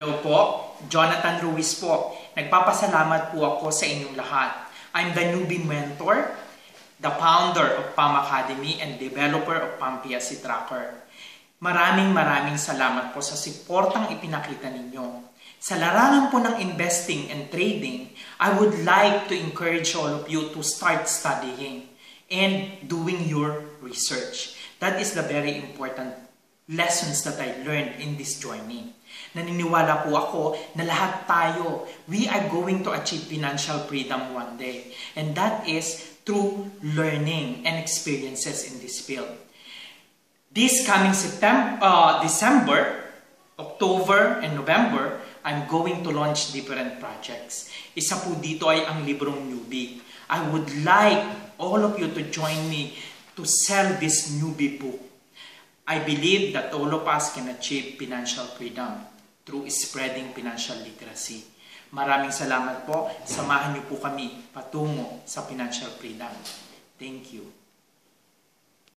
Hello po, Jonathan Ruiz po. Nagpapasalamat po ako sa inyong lahat. I'm the newbie mentor, the founder of PAM Academy and developer of PAM PSC Tracker. Maraming salamat po sa suportang ipinakita ninyo. Sa larangan po ng investing and trading, I would like to encourage all of you to start studying and doing your research. That is the very important lessons that I learned in this journey. Naniniwala po ako na lahat tayo, we are going to achieve financial freedom one day. And that is through learning and experiences in this field. This coming December, October, and November, I'm going to launch different projects. Isa po dito ay ang librong Newbie. I would like all of you to join me to sell this Newbie book. I believe that all of us can achieve financial freedom through spreading financial literacy. Maraming salamat po. Samahan niyo po kami patungo sa financial freedom. Thank you.